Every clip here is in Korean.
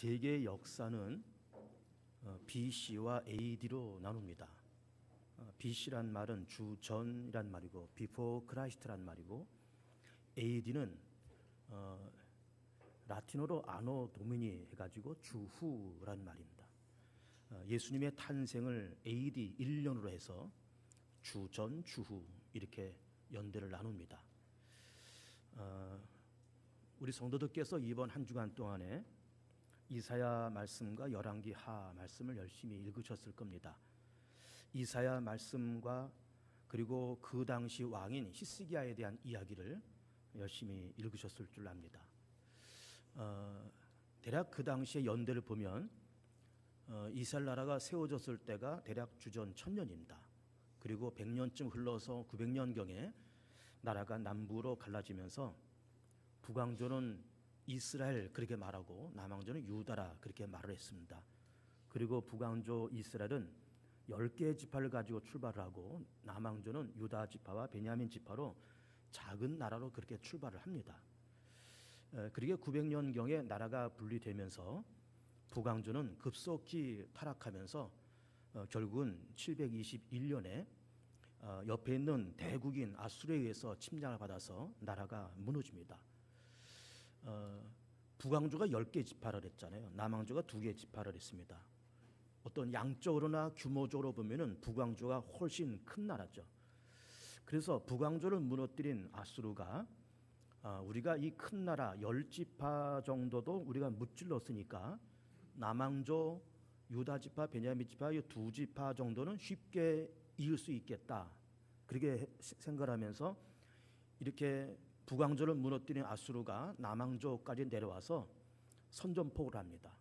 세계의 역사는 BC와 AD로 나눕니다. BC란 말은 주전이란 말이고 Before Christ란 말이고, AD는 라틴어로 아노 도미니 해가지고 주후란 말입니다. 예수님의 탄생을 AD 1년으로 해서 주전, 주후 이렇게 연대를 나눕니다. 우리 성도들께서 이번 한 주간 동안에 이사야 말씀과 열왕기 하 말씀을 열심히 읽으셨을 겁니다. 이사야 말씀과 그리고 그 당시 왕인 히스기야에 대한 이야기를 열심히 읽으셨을 줄 압니다. 대략 그 당시의 연대를 보면 이스라엘 나라가 세워졌을 때가 대략 주전 1000년입니다. 그리고 100년쯤 흘러서 900년경에 나라가 남부로 갈라지면서 북왕조는 이스라엘 그렇게 말하고 남왕조는 유다라 그렇게 말을 했습니다. 그리고 북왕조 이스라엘은 10개의 지파를 가지고 출발을 하고 남왕조는 유다 지파와 베냐민 지파로 작은 나라로 그렇게 출발을 합니다. 그리고 900년경에 나라가 분리되면서 북왕조는 급속히 타락하면서 결국은 721년에 옆에 있는 대국인 아수르에 의해서 침략을 받아서 나라가 무너집니다. 북왕조가 10개 지파를 했잖아요. 남왕조가 2개 지파를 했습니다. 어떤 양적으로나 규모적으로 보면은 북왕조가 훨씬 큰 나라죠. 그래서 북왕조를 무너뜨린 아수르가 우리가 이 큰 나라 10지파 정도도 우리가 무찔렀으니까 남왕조, 유다 지파, 베냐민 지파 이 2지파 정도는 쉽게 이길 수 있겠다. 그렇게 생각하면서 이렇게 북왕조를 무너뜨린 아수르가 남왕조까지 내려와서 선전포고를 합니다.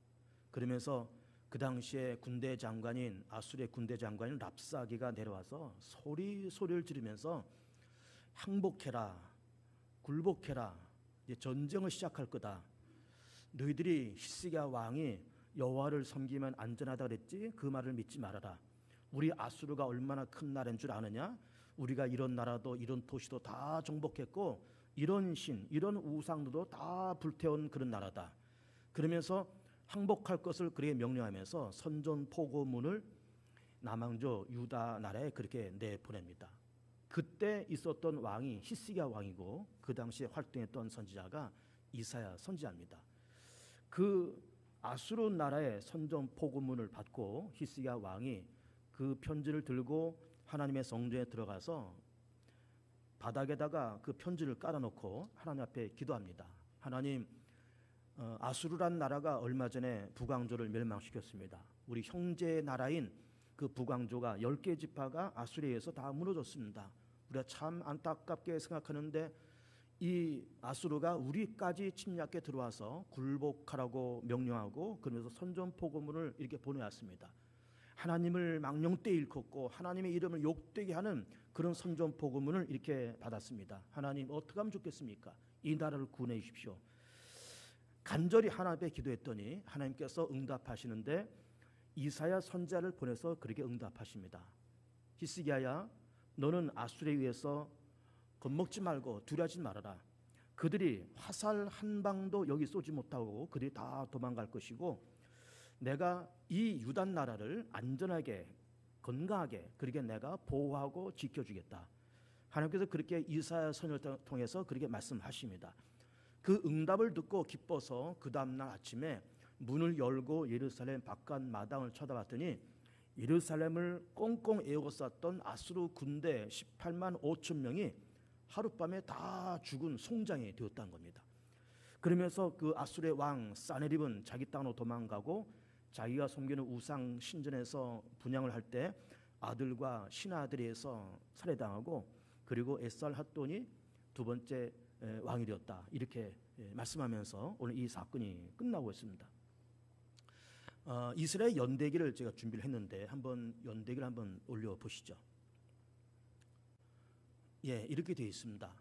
그러면서 그 당시에 군대 장관인 아수르의 군대 장관인 랍사기가 내려와서 소리를 지르면서 항복해라, 굴복해라, 이제 전쟁을 시작할 거다. 너희들이 히스기야 왕이 여호와를 섬기면 안전하다 그랬지? 그 말을 믿지 말아라. 우리 아수르가 얼마나 큰 나라인 줄 아느냐? 우리가 이런 나라도 이런 도시도 다 정복했고 이런 신, 이런 우상들도 다 불태운 그런 나라다. 그러면서 항복할 것을 그렇게 명령하면서 선전포고문을 남왕조 유다 나라에 그렇게 내보냅니다. 그때 있었던 왕이 히스기야 왕이고 그 당시에 활동했던 선지자가 이사야 선지자입니다. 그 아수르 나라의 선전포고문을 받고 히스기야 왕이 그 편지를 들고 하나님의 성전에 들어가서 바닥에다가 그 편지를 깔아놓고 하나님 앞에 기도합니다. 하나님, 아수르란 나라가 얼마 전에 북왕조를 멸망시켰습니다. 우리 형제 나라인 그 북왕조가 10개 지파가 아수르에 의해서 다 무너졌습니다. 우리가 참 안타깝게 생각하는데 이 아수르가 우리까지 침략해 들어와서 굴복하라고 명령하고 그러면서 선전포고문을 이렇게 보내왔습니다. 하나님을 망령되이 일컫고 하나님의 이름을 욕되게 하는 그런 선전포고문을 이렇게 받았습니다. 하나님 어떻게 하면 좋겠습니까? 이 나라를 구원해 주십시오. 간절히 하나님 앞에 기도했더니 하나님께서 응답하시는데 이사야 선지자를 보내서 그렇게 응답하십니다. 히스기야야, 너는 아수르에 의해서 겁먹지 말고 두려워하지 말아라. 그들이 화살 한 방도 여기 쏘지 못하고 그들이 다 도망갈 것이고 내가 이 유다 나라를 안전하게 건강하게 그렇게 내가 보호하고 지켜주겠다. 하나님께서 그렇게 이사야 선지자를 통해서 그렇게 말씀하십니다. 그 응답을 듣고 기뻐서 그 다음날 아침에 문을 열고 예루살렘 바깥 마당을 쳐다봤더니 예루살렘을 꽁꽁 에워쌌던 아수르 군대 18만 5천 명이 하룻밤에 다 죽은 송장이 되었다는 겁니다. 그러면서 그 아수르의 왕 사네립은 자기 땅으로 도망가고 자기가 섬기는 우상 신전에서 분향을 할 때 아들과 신하들에서 살해당하고 그리고 에살핫돈이 두 번째 왕이 되었다. 이렇게 말씀하면서 오늘 이 사건이 끝나고 있습니다. 이스라엘 연대기를 제가 준비를 했는데 한번 연대기를 한번 올려보시죠. 예, 이렇게 되어 있습니다.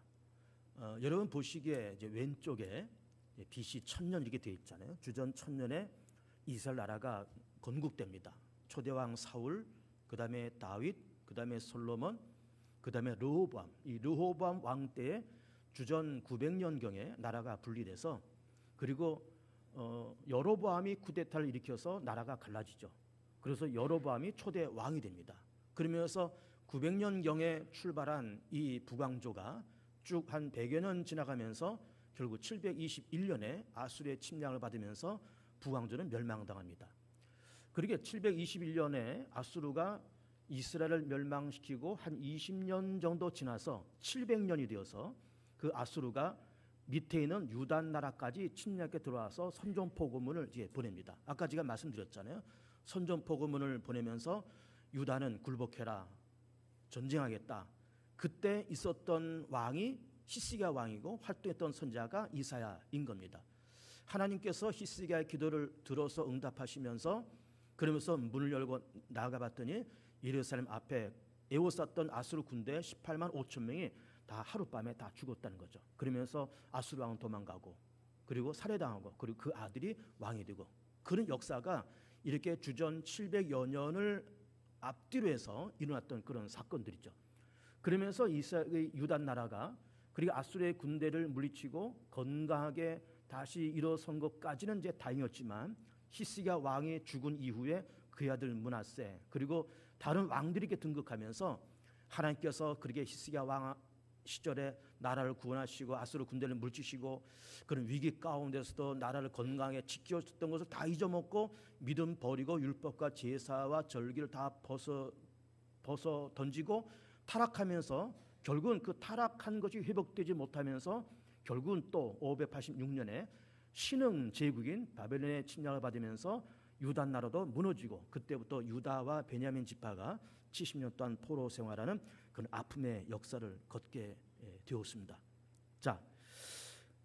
여러분 보시기에 이제 왼쪽에 BC 1000년 이렇게 되어 있잖아요. 주전 1000년에 이스라엘 나라가 건국됩니다. 초대왕 사울, 그 다음에 다윗, 그 다음에 솔로몬, 그 다음에 르호보암. 이 르호보암 왕 때에 주전 900년경에 나라가 분리돼서 그리고 여로보암이 쿠데타를 일으켜서 나라가 갈라지죠. 그래서 여로보암이 초대 왕이 됩니다. 그러면서 900년경에 출발한 이 북왕조가 쭉 한 100여 년 지나가면서 결국 721년에 아수르의 침략을 받으면서 북왕조는 멸망당합니다. 그러게 721년에 아수르가 이스라엘을 멸망시키고 한 20년 정도 지나서 700년이 되어서 그 아수르가 밑에 있는 유다 나라까지 침략에 들어와서 선전포고문을 이제 보냅니다. 아까 제가 말씀드렸잖아요. 선전포고문을 보내면서 유다는 굴복해라, 전쟁하겠다. 그때 있었던 왕이 히스기야 왕이고 활동했던 선지자가 이사야인 겁니다. 하나님께서 히스기야의 기도를 들어서 응답하시면서 그러면서 문을 열고 나가봤더니 예루살렘 앞에 에워쌌던 아수르 군대 18만 5천 명이 다 하룻밤에 다 죽었다는 거죠. 그러면서 아수르 왕은 도망가고 그리고 살해당하고 그리고 그 아들이 왕이 되고 그런 역사가 이렇게 주전 700여 년을 앞뒤로 해서 일어났던 그런 사건들이죠. 그러면서 이스라엘 유다 나라가 그리고 아수르의 군대를 물리치고 건강하게 다시 일어선 것까지는 이제 다행이었지만 히스기야 왕이 죽은 이후에 그의 아들 므낫세 그리고 다른 왕들이 이렇게 등극하면서 하나님께서 그렇게 히스기야 왕 시절에 나라를 구원하시고 아수르 군대를 물리치시고 그런 위기 가운데서도 나라를 건강하게 지켜줬던 것을 다 잊어먹고 믿음 버리고 율법과 제사와 절기를 다 벗어 던지고 타락하면서 결국은 그 타락한 것이 회복되지 못하면서 결국은 또 586년에 신흥 제국인 바벨론의 침략을 받으면서 유다 나라도 무너지고 그때부터 유다와 베냐민 지파가 70년 동안 포로 생활하는 그런 아픔의 역사를 걷게 되었습니다. 자,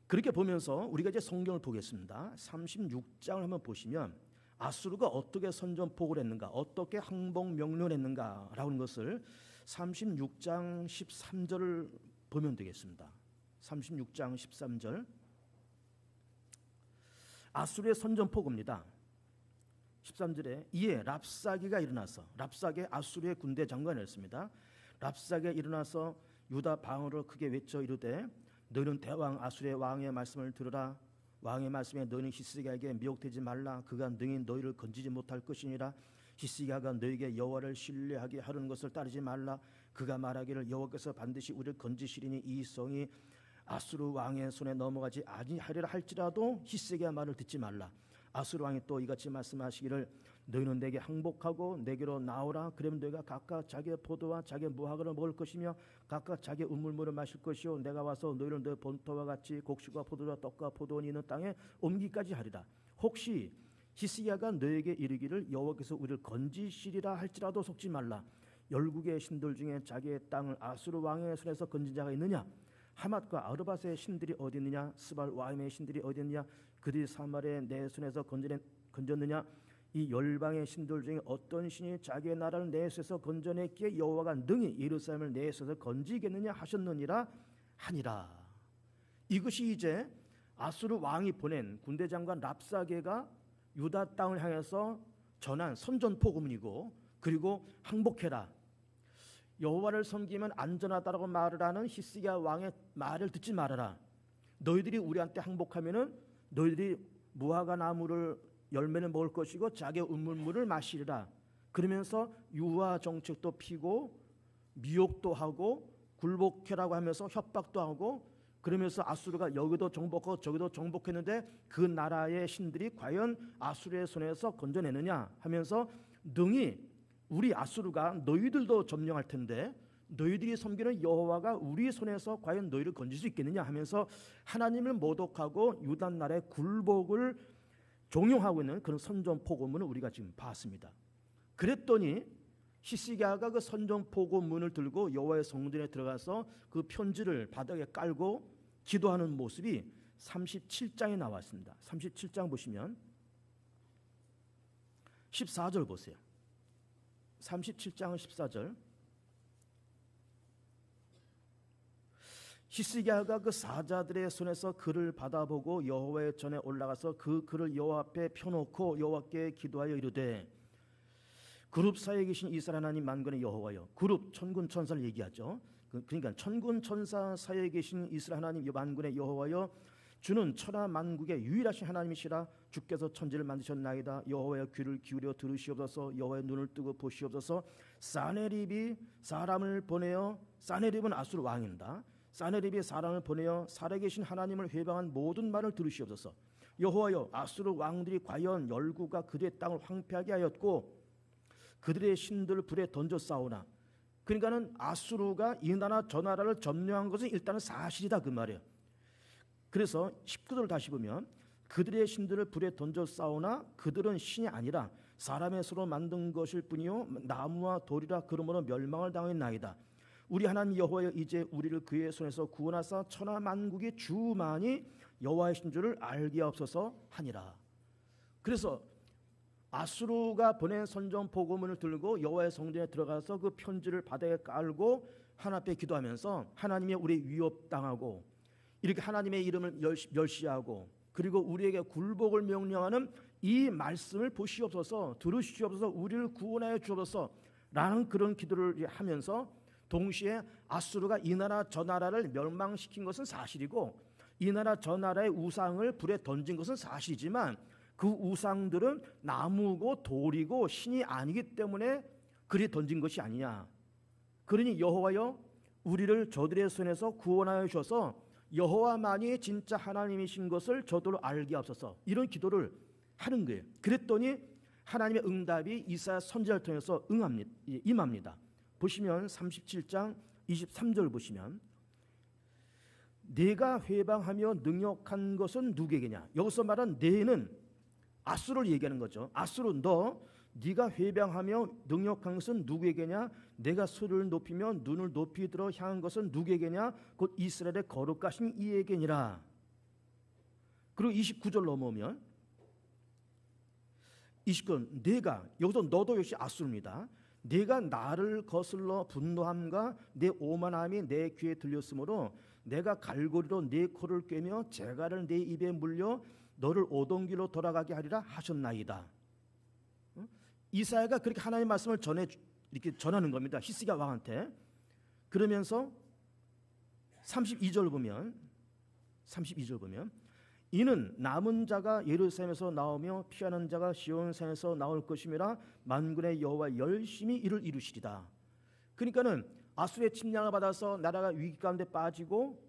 그렇게 보면서 우리가 이제 성경을 보겠습니다. 36장을 한번 보시면 아수르가 어떻게 선전포고를 했는가, 어떻게 항복 명령을 했는가라고 하는 것을 36장 13절을 보면 되겠습니다. 36장 13절 아수르의 선전포고입니다. 13절에 이에 랍사기가 일어나서 랍사기 아수르의 군대 장관이었습니다. 랍사기가 일어나서 유다 방으로 크게 외쳐 이르되 너희는 대왕 아수르의 왕의 말씀을 들으라. 왕의 말씀에 너희는 히스기야에게 미혹되지 말라. 그가 능히 너희를 건지지 못할 것이니라. 히스기야가 너희에게 여호와를 신뢰하게 하려는 것을 따르지 말라. 그가 말하기를 여호와께서 반드시 우리를 건지시리니 이 성이 아수르 왕의 손에 넘어가지 아니하리라 할지라도 히스기야 말을 듣지 말라. 아수르 왕이 또 이같이 말씀하시기를 너희는 내게 항복하고 내게로 나오라. 그러면 너희가 각각 자기의 포도와 자기의 무화과를 먹을 것이며 각각 자기의 우물물을 마실 것이요 내가 와서 너희를 너희 본토와 같이 곡식과 포도와 떡과 포도원이 있는 땅에 옮기까지 하리라. 혹시 히스기야가 너에게 이르기를 여호와께서 우리를 건지시리라 할지라도 속지 말라. 열국의 신들 중에 자기의 땅을 아수르 왕의 손에서 건진 자가 있느냐? 하맛과 아르밧의 신들이 어디 있느냐? 스발 와임의 신들이 어디 있느냐? 그들이 사마리아에 내 손에서 건졌느냐? 이 열방의 신들 중에 어떤 신이 자기의 나라를 내 손에서 건져냈기에 여호와가 능히 예루살렘을 내 손에서 건지겠느냐 하셨느니라 하니라. 이것이 이제 아수르 왕이 보낸 군대 장관 랍사게가 유다 땅을 향해서 전한 선전포고문이고 그리고 항복해라. 여호와를 섬기면 안전하다라고 말을 하는 히스기야 왕의 말을 듣지 말아라. 너희들이 우리한테 항복하면은 너희들이 무화과 나무를 열매를 먹을 것이고 자기의 우물물을 마시리라. 그러면서 유화 정책도 피고 미혹도 하고 굴복해라고 하면서 협박도 하고 그러면서 아수르가 여기도 정복하고 저기도 정복했는데 그 나라의 신들이 과연 아수르의 손에서 건져내느냐 하면서 능히 우리 아수르가 너희들도 점령할 텐데 너희들이 섬기는 여호와가 우리 손에서 과연 너희를 건질 수 있겠느냐 하면서 하나님을 모독하고 유다 나라의 굴복을 종용하고 있는 그런 선전포고문을 우리가 지금 봤습니다. 그랬더니 히스기야가 그 선전포고문을 들고 여호와의 성전에 들어가서 그 편지를 바닥에 깔고 기도하는 모습이 37장에 나왔습니다. 37장 보시면 14절 보세요. 37장 14절 히스기야가 그 사자들의 손에서 글을 받아보고 여호와의 전에 올라가서 그 글을 여호와 앞에 펴놓고 여호와께 기도하여 이르되 그룹 사이에 계신 이스라엘 하나님 만군의 여호와여. 그룹 천군 천사를 얘기하죠. 그러니까 천군 천사 사이에 계신 이스라엘 하나님 만군의 여호와여 주는 천하 만국의 유일하신 하나님이시라. 주께서 천지를 만드셨나이다. 여호와의 귀를 기울여 들으시옵소서. 여호와의 눈을 뜨고 보시옵소서. 사네립이 사람을 보내어, 사네립은 아수르 왕입니다. 사네립이 사람을 보내어 살아계신 하나님을 회방한 모든 말을 들으시옵소서. 여호와여, 아수르 왕들이 과연 열국과 그들의 땅을 황폐하게 하였고 그들의 신들을 불에 던져 싸우나. 그러니까는 아수르가 이 나라 저 나라를 점령한 것은 일단은 사실이다 그 말이에요. 그래서 19절을 다시 보면 그들의 신들을 불에 던져 싸우나 그들은 신이 아니라 사람의 손으로 만든 것일 뿐이요 나무와 돌이라. 그러므로 멸망을 당했나이다. 우리 하나님 여호와여, 이제 우리를 그의 손에서 구원하사 천하 만국의 주만이 여호와이신 줄을 알게 하옵소서 하니라. 그래서 아수르가 보낸 선전 보고문을 들고 여호와의 성전에 들어가서 그 편지를 바닥에 깔고 하나님 앞에 기도하면서 하나님이 우리 위협당하고 이렇게 하나님의 이름을 멸시하고 그리고 우리에게 굴복을 명령하는 이 말씀을 보시옵소서, 들으시옵소서, 우리를 구원하여 주옵소서 라는 그런 기도를 하면서 동시에 아수르가 이 나라 저 나라를 멸망시킨 것은 사실이고 이 나라 저 나라의 우상을 불에 던진 것은 사실이지만 그 우상들은 나무고 돌이고 신이 아니기 때문에 그리 던진 것이 아니냐. 그러니 여호와여, 우리를 저들의 손에서 구원하여 주셔서 여호와만이 진짜 하나님이신 것을 저들로 알게 하옵소서. 이런 기도를 하는 거예요. 그랬더니 하나님의 응답이 이사야 선지자를 통해서 임합니다. 보시면 37장 23절 보시면 내가 회방하며 능욕한 것은 누구에게냐. 여기서 말한 내는 아수르를 얘기하는 거죠. 아수르, 네가 회방하며 능욕한 것은 누구에게냐. 내가 소리를 높이며 눈을 높이 들어 향한 것은 누구에게냐. 곧 이스라엘의 거룩하신 이에게니라. 그리고 29절 넘어오면 29절 내가, 여기서 너도 역시 아수르입니다. 내가 나를 거슬러 분노함과 내 오만함이 내 귀에 들렸으므로 내가 갈고리로 네 코를 꿰며 재갈을 네 입에 물려 너를 오던 길로 돌아가게 하리라 하셨나이다. 이사야가 그렇게 하나님의 말씀을 이렇게 전하는 겁니다. 히스기야 왕한테. 그러면서 32절 보면 이는 남은 자가 예루살렘에서 나오며 피하는 자가 시온산에서 나올 것임이라. 만군의 여호와 열심히 이를 이루시리다. 그러니까는 아수르의 침략을 받아서 나라가 위기 가운데 빠지고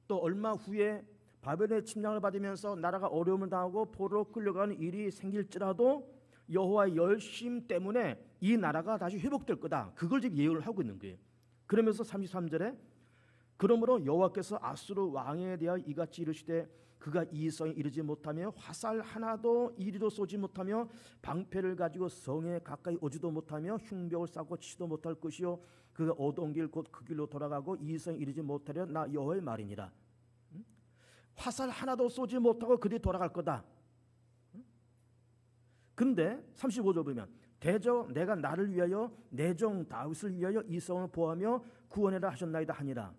또 얼마 후에 바벨론의 침략을 받으면서 나라가 어려움을 당하고 포로로 끌려가는 일이 생길지라도 여호와의 열심 때문에 이 나라가 다시 회복될 거다. 그걸 지금 예언을 하고 있는 거예요. 그러면서 33절에 그러므로 여호와께서 아수르 왕에 대하여 이같이 이르시되 그가 이성에 이르지 못하며 화살 하나도 이리로 쏘지 못하며 방패를 가지고 성에 가까이 오지도 못하며 흉벽을 쌓고 치지도 못할 것이요 그가 오던 길 곧 그 길로 돌아가고 이성에 이르지 못하려 나 여호와의 말이니라. 화살 하나도 쏘지 못하고 그들이 돌아갈 거다. 근데 35절 보면 대저 내가 나를 위하여 내 종 다윗을 위하여 이 성을 보호하며 구원해라 하셨나이다 하니라.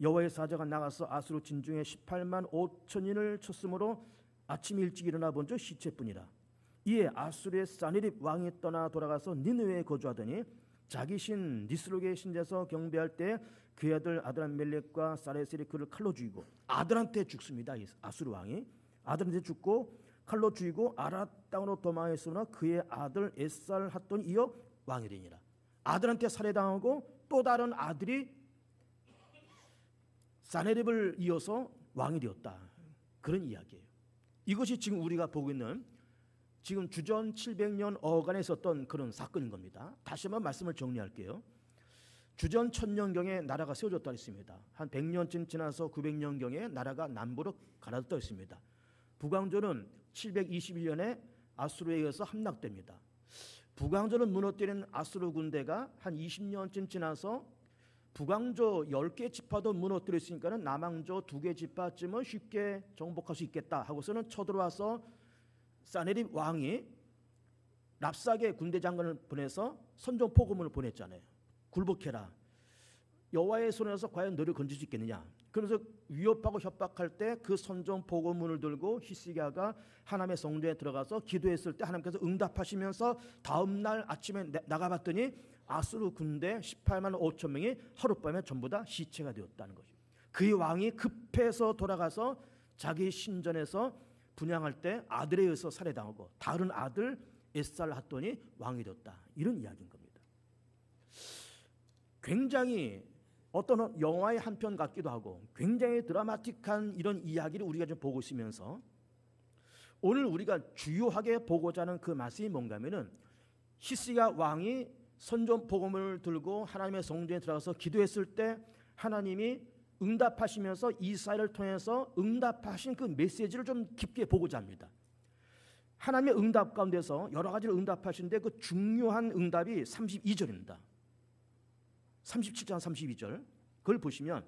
여호와의 사자가 나가서 아수르 진중에 18만 5천인을 쳤으므로 아침 일찍 일어나 본즉 시체뿐이라. 이에 아수르의 사네립 왕이 떠나 돌아가서 니느웨에 거주하더니 자기 신 니스록의 신전에서 경배할 때 그의 아들 아드람멜렉과 사레셀이 그를 칼로 죽이고 아들한테 죽습니다. 아수르 왕이 아들한테 죽고 칼로 죽이고 아라 땅으로 도망했으나 그의 아들 에살 핫돈이 이어 왕이 되니라. 아들한테 살해당하고 또 다른 아들이 사네립을 이어서 왕이 되었다. 그런 이야기예요. 이것이 지금 우리가 보고 있는 지금 주전 700년 어간에 있었던 그런 사건인 겁니다. 다시 한번 말씀을 정리할게요. 주전 1000년경에 나라가 세워졌다 했습니다. 한 100년쯤 지나서 900년경에 나라가 남부로 갈아졌다 했습니다. 북왕조는 721년에 아수르에 의해서 함락됩니다. 북왕조를 무너뜨린 아수르 군대가 한 20년쯤 지나서 북왕조 10개 지파도 무너뜨렸으니까는 남왕조 2개 지파쯤은 쉽게 정복할 수 있겠다 하고서는 쳐들어와서 사네립 왕이 랍사게 군대 장관을 보내서 선전 포고문을 보냈잖아요. 굴복해라. 여호와의 손에서 과연 너를 건질 수 있겠느냐. 그래서 위협하고 협박할 때 그 선전 포고문을 들고 히스기야가 하나님의 성전에 들어가서 기도했을 때 하나님께서 응답하시면서 다음 날 아침에 나가봤더니 아수르 군대 18만 5천 명이 하룻밤에 전부 다 시체가 되었다는 거죠. 그의 왕이 급해서 돌아가서 자기 신전에서 분향할 때 아들에 의해서 살해당하고 다른 아들 에살핫돈이 왕이 되었다. 이런 이야기인 겁니다. 굉장히 어떤 영화의 한 편 같기도 하고 굉장히 드라마틱한 이런 이야기를 우리가 좀 보고 있으면서 오늘 우리가 주요하게 보고자 하는 그 말씀이 뭔가 하면은 히스기야 왕이 선전 복음을 들고 하나님의 성전에 들어가서 기도했을 때 하나님이 응답하시면서 이사야를 통해서 응답하신 그 메시지를 좀 깊게 보고자 합니다. 하나님의 응답 가운데서 여러 가지를 응답하시는데 그 중요한 응답이 32절입니다. 37장 32절 그걸 보시면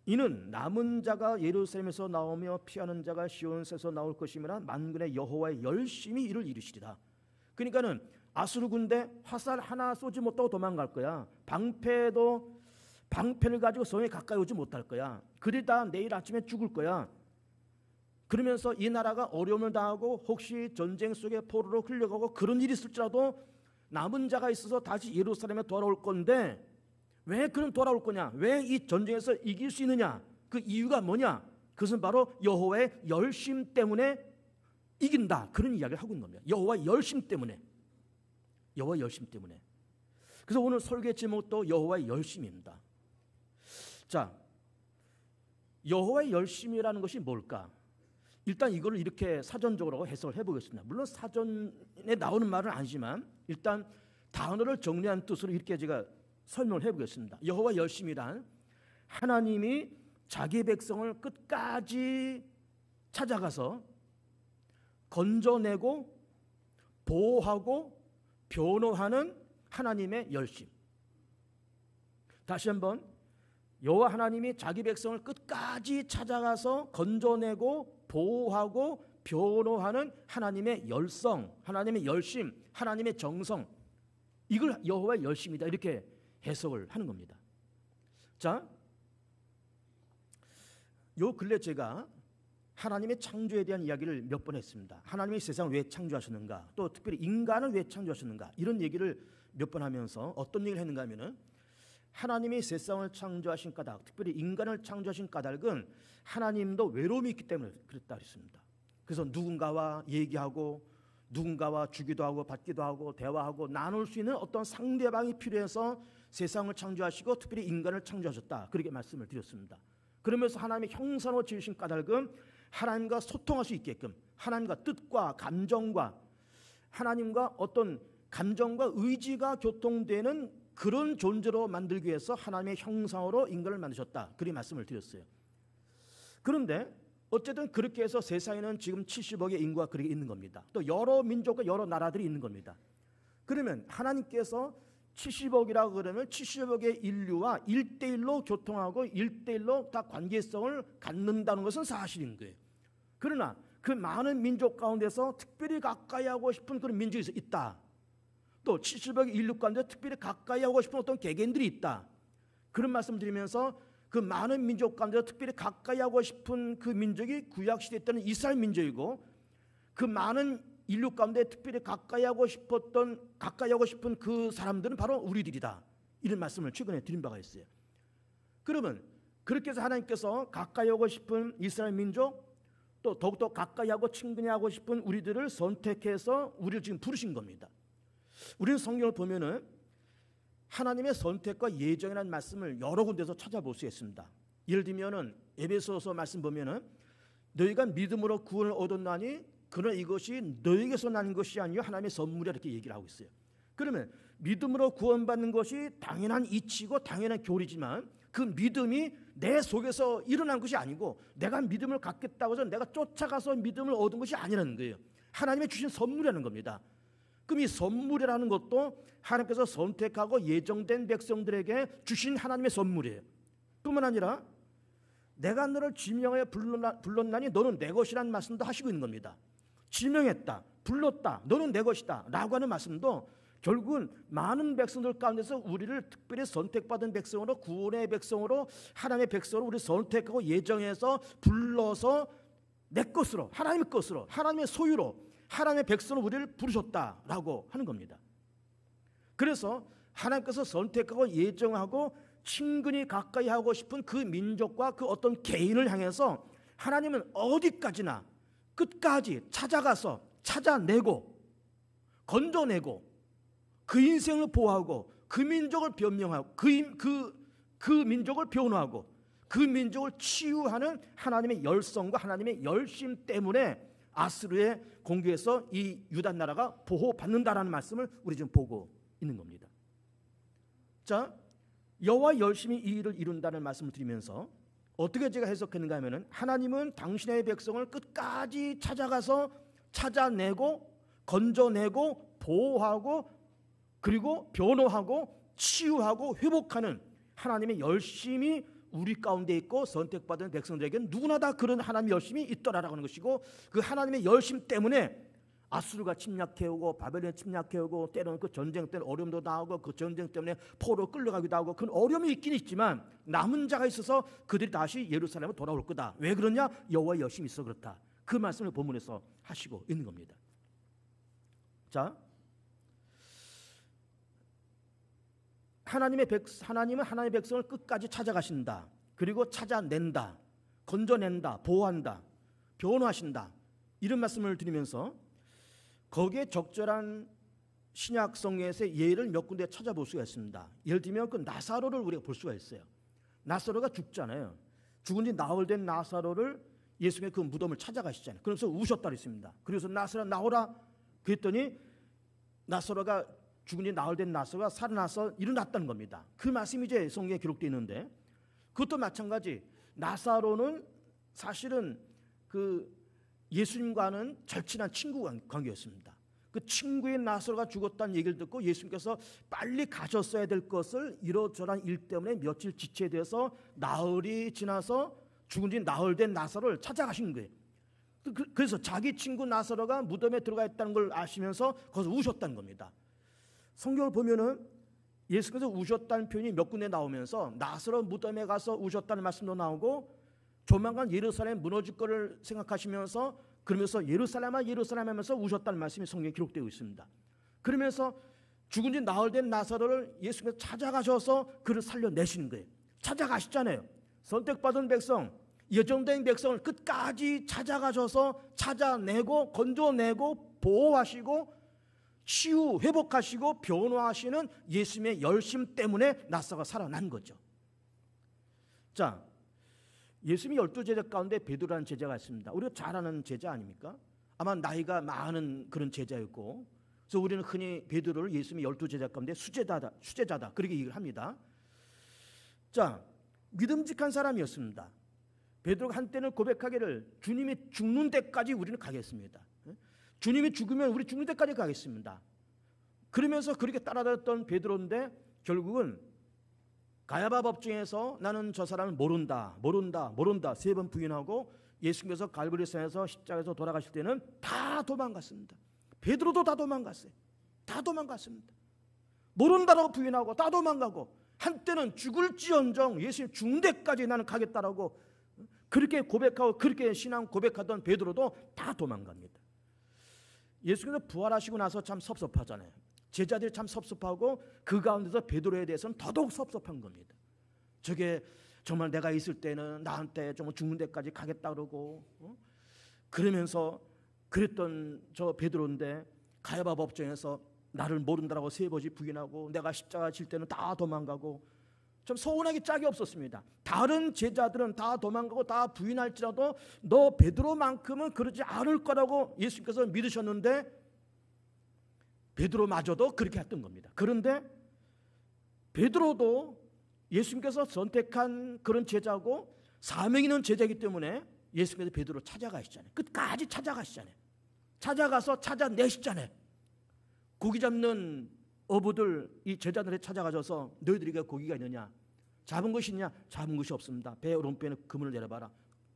이는 남은 자가 예루살렘에서 나오며 피하는 자가 시온에서 나올 것이므나 만군의 여호와의 열심히 이를 이루시리라. 그러니까는 아수르 군대 화살 하나 쏘지 못하고 도망갈 거야. 방패를 가지고 성에 가까이 오지 못할 거야. 그러다 내일 아침에 죽을 거야. 그러면서 이 나라가 어려움을 당하고 혹시 전쟁 속에 포로로 흘려가고 그런 일이 있을지라도 남은 자가 있어서 다시 예루살렘에 돌아올 건데 왜 그럼 돌아올 거냐? 왜 이 전쟁에서 이길 수 있느냐? 그 이유가 뭐냐? 그것은 바로 여호와의 열심 때문에 이긴다. 그런 이야기를 하고 있는 겁니다. 여호와의 열심 때문에. 여호와의 열심 때문에. 그래서 오늘 설교의 제목도 여호와의 열심입니다. 자, 여호와의 열심이라는 것이 뭘까? 일단 이걸 이렇게 사전적으로 해석을 해보겠습니다. 물론 사전에 나오는 말은 아니지만 일단 단어를 정리한 뜻으로 이렇게 제가 설명을 해보겠습니다. 여호와 열심이란 하나님이 자기 백성을 끝까지 찾아가서 건져내고 보호하고 변호하는 하나님의 열심. 다시 한번 여호와 하나님이 자기 백성을 끝까지 찾아가서 건져내고 보호하고 변호하는 하나님의 열성, 하나님의 열심, 하나님의 정성, 이걸 여호와의 열심이다 이렇게 해석을 하는 겁니다. 자, 요 근래 제가 하나님의 창조에 대한 이야기를 몇 번 했습니다. 하나님이 세상을 왜 창조하셨는가, 또 특별히 인간을 왜 창조하셨는가 이런 얘기를 몇 번 하면서 어떤 얘기를 했는가 하면은 하나님이 세상을 창조하신 까닭, 특별히 인간을 창조하신 까닭은 하나님도 외로움이 있기 때문에 그랬다 그랬습니다. 그래서 누군가와 얘기하고 누군가와 주기도 하고 받기도 하고 대화하고 나눌 수 있는 어떤 상대방이 필요해서 세상을 창조하시고 특별히 인간을 창조하셨다. 그렇게 말씀을 드렸습니다. 그러면서 하나님의 형상으로 지으신 까닭은 하나님과 소통할 수 있게끔 하나님과 뜻과 감정과 하나님과 어떤 감정과 의지가 교통되는 그런 존재로 만들기 위해서 하나님의 형상으로 인간을 만드셨다. 그렇게 말씀을 드렸어요. 그런데 어쨌든 그렇게 해서 세상에는 지금 70억의 인구가 그렇게 있는 겁니다. 또 여러 민족과 여러 나라들이 있는 겁니다. 그러면 하나님께서 70억이라고 그러면 70억의 인류와 1대1로 교통하고 1대1로 다 관계성을 갖는다는 것은 사실인 거예요. 그러나 그 많은 민족 가운데서 특별히 가까이 하고 싶은 그런 민족이 있다. 또 70억의 인류 가운데 특별히 가까이 하고 싶은 어떤 개개인들이 있다. 그런 말씀 드리면서 그 많은 민족 가운데 특별히 가까이 하고 싶은 그 민족이 구약시대에 있던 이스라엘 민족이고 그 많은 인류 가운데 특별히 가까이 하고 싶은 그 사람들은 바로 우리들이다. 이런 말씀을 최근에 드린 바가 있어요. 그러면 그렇게 해서 하나님께서 가까이 하고 싶은 이스라엘 민족 또 더욱더 가까이 하고 친근히 하고 싶은 우리들을 선택해서 우리를 지금 부르신 겁니다. 우리는 성경을 보면은 하나님의 선택과 예정이라는 말씀을 여러 군데서 찾아볼 수 있습니다. 예를 들면은 에베소서 말씀 보면은 너희가 믿음으로 구원을 얻었나니 그러나 이것이 너희에게서 나는 것이 아니요 하나님의 선물이라 이렇게 얘기를 하고 있어요. 그러면 믿음으로 구원받는 것이 당연한 이치고 당연한 교리지만 그 믿음이 내 속에서 일어난 것이 아니고 내가 믿음을 갖겠다고 해서 내가 쫓아가서 믿음을 얻은 것이 아니라는 거예요. 하나님의 주신 선물이라는 겁니다. 그럼 이 선물이라는 것도 하나님께서 선택하고 예정된 백성들에게 주신 하나님의 선물이에요. 뿐만 아니라 내가 너를 지명하여 불렀나니 너는 내 것이라는 말씀도 하시고 있는 겁니다. 지명했다, 불렀다, 너는 내 것이다 라고 하는 말씀도 결국은 많은 백성들 가운데서 우리를 특별히 선택받은 백성으로 구원의 백성으로 하나님의 백성으로 우리를 선택하고 예정해서 불러서 내 것으로 하나님의 것으로 하나님의 소유로 하나님의 백성으로 우리를 부르셨다라고 하는 겁니다. 그래서 하나님께서 선택하고 예정하고 친근히 가까이 하고 싶은 그 민족과 그 어떤 개인을 향해서 하나님은 어디까지나 끝까지 찾아가서 찾아내고 건져내고 그 인생을 보호하고 그 민족을 변명하고 그 민족을 변호하고 그 민족을 치유하는 하나님의 열성과 하나님의 열심 때문에 아수르의 공격에서 이 유다 나라가 보호받는다라는 말씀을 우리 지금 보고 있는 겁니다. 자, 여호와 열심히 이 일을 이룬다는 말씀을 드리면서 어떻게 제가 해석했는가 하면은 하나님은 당신의 백성을 끝까지 찾아가서 찾아내고 건져내고 보호하고 그리고 변호하고 치유하고 회복하는 하나님의 열심이 우리 가운데 있고 선택받은 백성들에게는 누구나 다 그런 하나님의 열심이 있더라라고 하는 것이고, 그 하나님의 열심 때문에 아수르가 침략해오고 바벨론이 침략해오고 때로는 그 전쟁 때는 어려움도 나오고 그 전쟁 때문에 포로 끌려가기도 하고 그런 어려움이 있긴 있지만 남은 자가 있어서 그들이 다시 예루살렘으로 돌아올 거다. 왜 그러냐? 여호와의 열심이 있어 그렇다. 그 말씀을 본문에서 하시고 있는 겁니다. 자, 하나님은 하나님의 백성을 끝까지 찾아가신다. 그리고 찾아낸다. 건져낸다. 보호한다. 변호하신다. 이런 말씀을 드리면서 거기에 적절한 신약 성경에서의 예를 몇 군데 찾아볼 수가 있습니다. 예를 들면 그 나사로를 우리가 볼 수가 있어요. 나사로가 죽잖아요. 죽은 지 나흘 된 나사로를 예수님의 그 무덤을 찾아가시잖아요. 그래서 우셨다 그랬습니다. 그래서 나사로 나오라 그랬더니 나사로가 죽은 지 나흘 된 나사로가 살아나서 일어났다는 겁니다. 그 말씀이 이제 성경에 기록되어 있는데, 그것도 마찬가지. 나사로는 사실은 그 예수님과는 절친한 친구 관계였습니다. 그 친구인 나사로가 죽었다는 얘기를 듣고 예수님께서 빨리 가셨어야 될 것을 이러저러한 일 때문에 며칠 지체돼서 나흘이 지나서 죽은 지 나흘 된 나사로를 찾아가신 거예요. 그래서 자기 친구 나사로가 무덤에 들어가 있다는 걸 아시면서 거기서 우셨다는 겁니다. 성경을 보면은 예수께서 우셨다는 표현이 몇 군데 나오면서 나사로 무덤에 가서 우셨다는 말씀도 나오고, 조만간 예루살렘 무너질 거를 생각하시면서 그러면서 예루살렘아 예루살렘 하면서 우셨다는 말씀이 성경에 기록되고 있습니다. 그러면서 죽은 지 나흘 된 나사로를 예수께서 찾아가셔서 그를 살려내시는 거예요. 찾아가시잖아요. 선택받은 백성, 예정된 백성을 끝까지 찾아가셔서 찾아내고 건져내고 보호하시고 치유 회복하시고 변호하시는 예수님의 열심 때문에 나사로가 살아난 거죠. 자, 예수님이 12제자 가운데 베드로라는 제자가 있습니다. 우리가 잘 아는 제자 아닙니까? 아마 나이가 많은 그런 제자였고, 그래서 우리는 흔히 베드로를 예수님이 12제자 가운데 수제자다 그렇게 얘기를 합니다. 자, 믿음직한 사람이었습니다. 베드로가 한때는 고백하기를 주님이 죽는 데까지 우리는 가겠습니다. 주님이 죽으면 우리 죽는 데까지 가겠습니다. 그러면서 그렇게 따라다녔던 베드로인데 결국은 가야바 법정에서 나는 저 사람을 모른다 3번 부인하고 예수님께서 갈보리산에서 십자가에서 돌아가실 때는 다 도망갔습니다. 베드로도 다 도망갔어요. 다 도망갔습니다. 모른다라고 부인하고 다 도망가고, 한때는 죽을지언정 예수님 죽는 데까지 나는 가겠다라고 그렇게 고백하고 그렇게 신앙 고백하던 베드로도 다 도망갑니다. 예수님께서 부활하시고 나서 참 섭섭하잖아요. 제자들이 참 섭섭하고 그 가운데서 베드로에 대해서는 더더욱 섭섭한 겁니다. 저게 정말 내가 있을 때는 나한테 정말 죽는 데까지 가겠다 그러고 그러면서 그랬던 저 베드로인데 가야바 법정에서 나를 모른다라고 3번씩 부인하고 내가 십자가 질 때는 다 도망가고 좀 서운하기 짝이 없었습니다. 다른 제자들은 다 도망가고 다 부인할지라도 너 베드로만큼은 그러지 않을 거라고 예수님께서 믿으셨는데 베드로마저도 그렇게 했던 겁니다. 그런데 베드로도 예수님께서 선택한 그런 제자고 사명 있는 제자이기 때문에 예수님께서 베드로 찾아가시잖아요. 끝까지 찾아가시잖아요. 찾아가서 찾아내시잖아요. 고기 잡는 어부들 이 제자들에 찾아가셔서 너희들에게 고기가 있느냐? 잡은 것이 있냐? 잡은 것이 없습니다. 배 오른편에 그물을 내려봐라.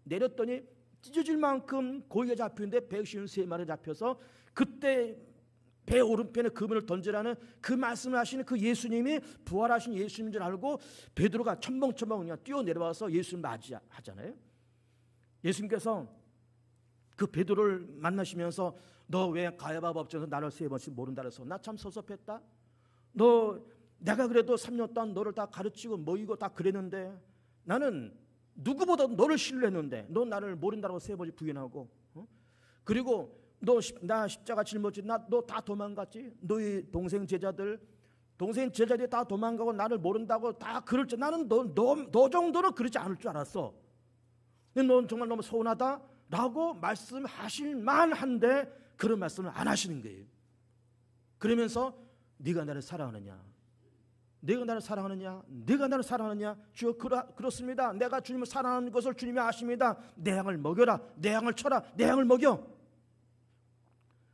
내렸더니 찢어질 만큼 고기가 잡히는데 153마리 잡혀서 그때 배 오른편에 그물을 던지라는 그 말씀을 하시는 그 예수님이 부활하신 예수님인 줄 알고 베드로가 첨벙첨벙 그냥 뛰어내려와서 예수님 맞이하잖아요. 예수님께서 그 베드로를 만나시면서 너 왜 가야바 법정에서 나를 3번씩 모른다 그래서 나 참 섭섭했다. 너 내가 그래도 3년 동안 너를 다 가르치고 모이고 다 그랬는데 나는 누구보다 너를 신뢰했는데 너 나를 모른다고 3번 부인하고, 그리고 나 십자가 짊어지, 너 다 도망갔지. 너희 동생 제자들이 다 도망가고 나를 모른다고 다 그럴 줄, 나는 너 정도로 그러지 않을 줄 알았어. 근데 넌 정말 너무 서운하다라고 말씀하실 만한데 그런 말씀을 안 하시는 거예요. 그러면서 네가 나를 사랑하느냐, 네가 나를 사랑하느냐, 네가 나를 사랑하느냐. 주여, 그렇습니다. 내가 주님을 사랑하는 것을 주님이 아십니다. 내 양을 먹여라, 내 양을 쳐라, 내 양을 먹여.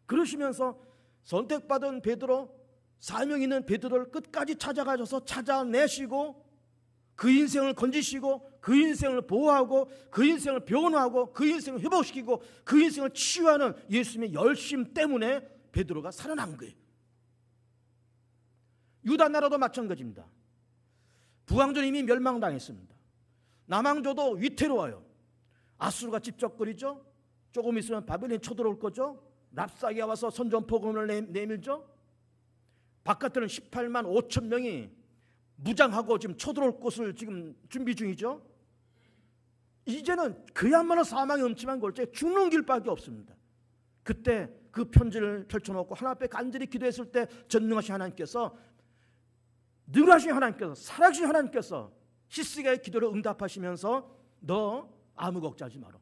그러시면서 선택받은 베드로, 사명 있는 베드로를 끝까지 찾아가셔서 찾아내시고 그 인생을 건지시고 그 인생을 보호하고 그 인생을 변호하고 그 인생을 회복시키고 그 인생을 치유하는 예수님의 열심 때문에 베드로가 살아난 거예요. 유다 나라도 마찬가지입니다. 북왕조는 이미 멸망당했습니다. 남왕조도 위태로워요. 아수르가 집적거리죠. 조금 있으면 바벨론이 쳐들어올 거죠. 랍사기가 와서 선전포고를 내밀죠. 바깥에는 18만 5천 명이 무장하고 지금 쳐들어올 것을 지금 준비 중이죠. 이제는 그야말로 사망의 음침한 골짜기에 죽는 길밖에 없습니다. 그때 그 편지를 펼쳐놓고 하나님 앞에 간절히 기도했을 때 전능하신 하나님께서, 능하신 하나님께서, 살아계신 하나님께서 히스기야의 기도를 응답하시면서 너 아무 걱정하지 마라.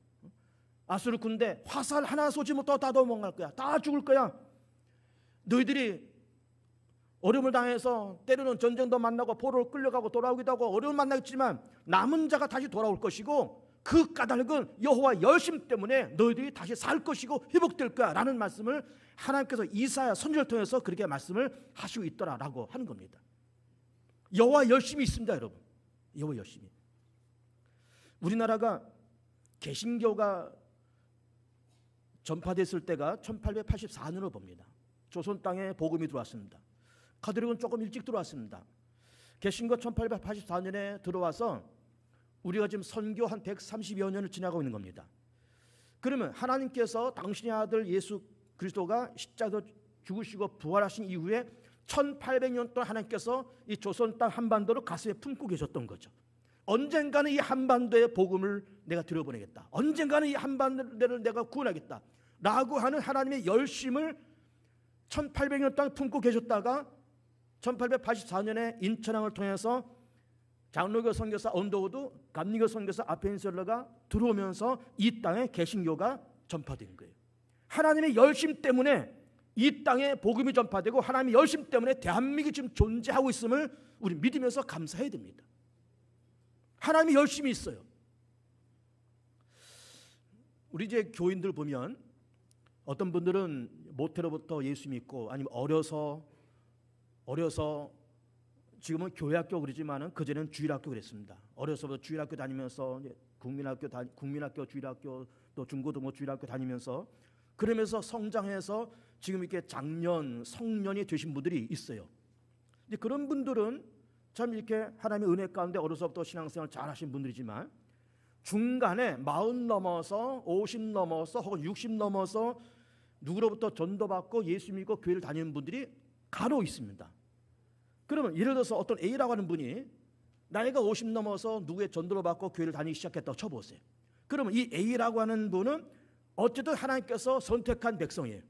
아수르 군대 화살 하나 쏘지 못하고 다 도망갈 거야. 다 죽을 거야. 너희들이 어려움을 당해서 때로는 전쟁도 만나고 포로로 끌려가고 돌아오기도 하고 어려움을 만나겠지만 남은 자가 다시 돌아올 것이고 그 까닭은 여호와 열심 때문에 너희들이 다시 살 것이고 회복될 거야 라는 말씀을 하나님께서 이사야 선지자를 통해서 그렇게 말씀을 하시고 있더라라고 하는 겁니다. 여호와 열심이 있습니다, 여러분. 여호와 열심이. 우리나라가 개신교가 전파됐을 때가 1884년으로 봅니다. 조선 땅에 복음이 들어왔습니다. 가톨릭은 조금 일찍 들어왔습니다. 개신교 1884년에 들어와서 우리가 지금 선교 한 130여 년을 지나가고 있는 겁니다. 그러면 하나님께서 당신의 아들 예수 그리스도가 십자가에서 죽으시고 부활하신 이후에 1800년 동안 하나님께서 이 조선 땅 한반도를 가슴에 품고 계셨던 거죠. 언젠가는 이 한반도의 복음을 내가 들여보내겠다. 언젠가는 이 한반도를 내가 구원하겠다 라고 하는 하나님의 열심을 1800년 동안 품고 계셨다가 1884년에 인천항을 통해서 장로교 선교사 언더우드, 감리교 선교사 아펜셀러가 들어오면서 이 땅에 개신교가 전파된 거예요. 하나님의 열심 때문에 이 땅에 복음이 전파되고 하나님의 열심 때문에 대한민국이 지금 존재하고 있음을 우리 믿으면서 감사해야 됩니다. 하나님의 열심이 있어요. 우리 이제 교인들 보면 어떤 분들은 모태로부터 예수 믿고 아니면 어려서 지금은 교회학교 그러지만은 그전에는 주일학교 그랬습니다. 어려서부터 주일학교 다니면서 국민학교 주일학교 또 중고등부 주일학교 다니면서 그러면서 성장해서 지금 이렇게 장년 성년이 되신 분들이 있어요. 이제 그런 분들은 참 이렇게 하나님의 은혜 가운데 어려서부터 신앙생활 잘하신 분들이지만 중간에 40 넘어서 50 넘어서 혹은 60 넘어서 누구로부터 전도받고 예수 믿고 교회를 다니는 분들이 간혹 있습니다. 그러면 예를 들어서 어떤 A라고 하는 분이 나이가 50 넘어서 누구의 전도를 받고 교회를 다니기 시작했다고 쳐보세요. 그러면 이 A라고 하는 분은 어쨌든 하나님께서 선택한 백성이에요.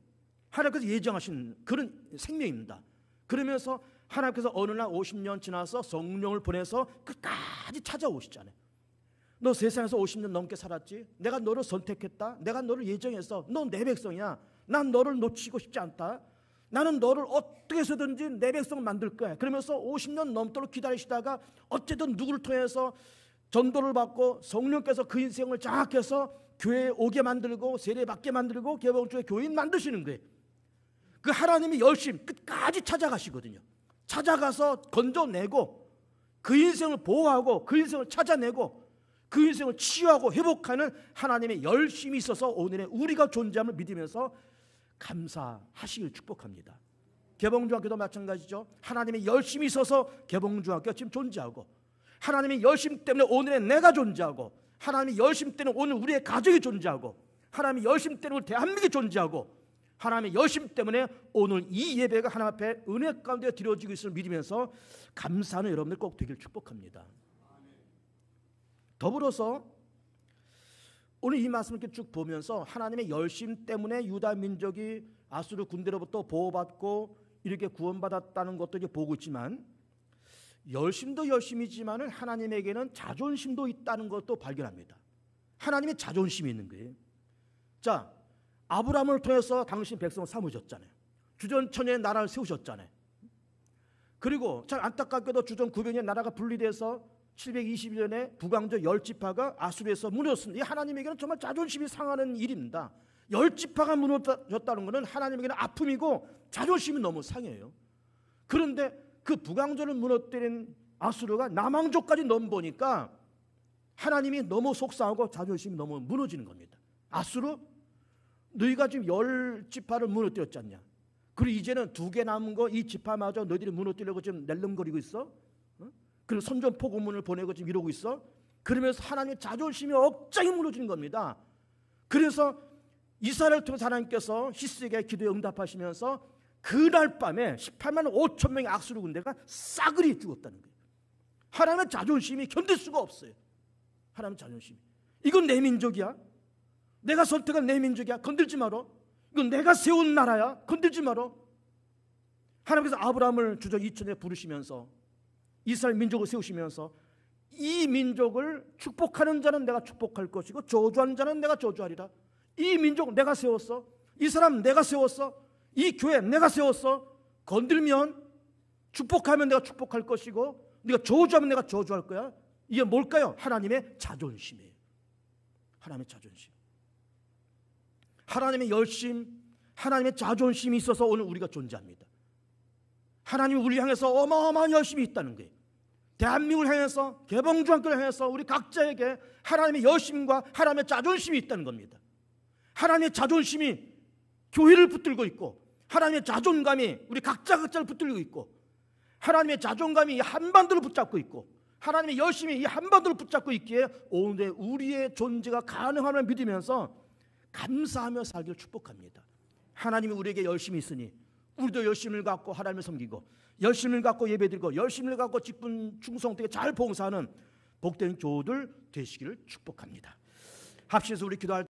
하나님께서 예정하신 그런 생명입니다. 그러면서 하나님께서 어느 날 50년 지나서 성령을 보내서 끝까지 찾아오시잖아요. 너 세상에서 50년 넘게 살았지? 내가 너를 선택했다. 내가 너를 예정해서 너 내 백성이야. 난 너를 놓치고 싶지 않다. 나는 너를 어떻게 해서든지 내 백성 만들 거야. 그러면서 50년 넘도록 기다리시다가 어쨌든 누구를 통해서 전도를 받고 성령께서 그 인생을 장악해서 교회에 오게 만들고 세례받게 만들고 개봉주의 교인 만드시는 거예요. 그 하나님이 열심 끝까지 찾아가시거든요. 찾아가서 건져내고 그 인생을 보호하고 그 인생을 찾아내고 그 인생을 치유하고 회복하는 하나님의 열심이 있어서 오늘의 우리가 존재함을 믿으면서 감사하시길 축복합니다. 개봉중학교도 마찬가지죠. 하나님의 열심이 있어서 개봉중학교가 지금 존재하고 하나님의 열심 때문에 오늘의 내가 존재하고 하나님의 열심 때문에 오늘 우리의 가족이 존재하고 하나님의 열심 때문에 우리 대한민국이 존재하고 하나님의 열심 때문에 오늘 이 예배가 하나님 앞에 은혜 가운데 드려지고 있음을 믿으면서 감사하는 여러분들 꼭 되길 축복합니다. 더불어서 오늘 이 말씀을 이렇게 쭉 보면서 하나님의 열심 때문에 유다 민족이 아수르 군대로부터 보호받고 이렇게 구원받았다는 것도 이제 보고 있지만, 열심도 열심이지만은 하나님에게는 자존심도 있다는 것도 발견합니다. 하나님의 자존심이 있는 거예요. 자, 아브라함을 통해서 당신 백성을 삼으셨잖아요. 주전천여의 나라를 세우셨잖아요. 그리고 참 안타깝게도 주전 900년 나라가 분리돼서 720년에 북왕조 10지파가 아수르에서 무너졌습니다. 이 하나님에게는 정말 자존심이 상하는 일입니다. 10지파가 무너졌다는 것은 하나님에게는 아픔이고 자존심이 너무 상해요. 그런데 그 북왕조를 무너뜨린 아수르가 남왕조까지 넘보니까 하나님이 너무 속상하고 자존심이 너무 무너지는 겁니다. 아수르, 너희가 지금 10지파를 무너뜨렸지 않냐? 그리고 이제는 2개 남은 거 이 지파마저 너희들이 무너뜨리려고 지금 낼름거리고 있어? 그리고 선전포고문을 보내고 지금 이러고 있어? 그러면서 하나님의 자존심이 억장이 무너지는 겁니다. 그래서 이스라엘을 통해서 하나님께서 히스기야의 기도에 응답하시면서 그날 밤에 18만 5천 명의 아수르 군대가 싸그리 죽었다는 거예요. 하나님의 자존심이 견딜 수가 없어요. 하나님의 자존심이. 이건 내 민족이야. 내가 선택한 내 민족이야. 건들지 마라. 이건 내가 세운 나라야. 건들지 마라. 하나님께서 아브라함을 주저 2000에 부르시면서 이스라엘 민족을 세우시면서 이 민족을 축복하는 자는 내가 축복할 것이고 저주하는 자는 내가 저주하리라. 이 민족 내가 세웠어. 이 사람 내가 세웠어. 이 교회 내가 세웠어. 건들면 축복하면 내가 축복할 것이고 네가 저주하면 내가 저주할 거야. 이게 뭘까요? 하나님의 자존심이에요. 하나님의 자존심. 하나님의 열심, 하나님의 자존심이 있어서 오늘 우리가 존재합니다. 하나님이 우리를 향해서 어마어마한 열심이 있다는 거예요. 대한민국을 향해서, 개봉중학교를 향해서 우리 각자에게 하나님의 열심과 하나님의 자존심이 있다는 겁니다. 하나님의 자존심이 교회를 붙들고 있고, 하나님의 자존감이 우리 각자를 붙들고 있고, 하나님의 자존감이 이 한반도를 붙잡고 있고, 하나님의 열심이 이 한반도를 붙잡고 있기에 오늘 우리의 존재가 가능함을 믿으면서 감사하며 살기를 축복합니다. 하나님이 우리에게 열심이 있으니 우리도 열심을 갖고 하나님을 섬기고, 열심을 갖고 예배드리고, 열심을 갖고 직분 충성되게 잘 봉사하는 복된 교우들 되시기를 축복합니다. 합심해서 우리 기도할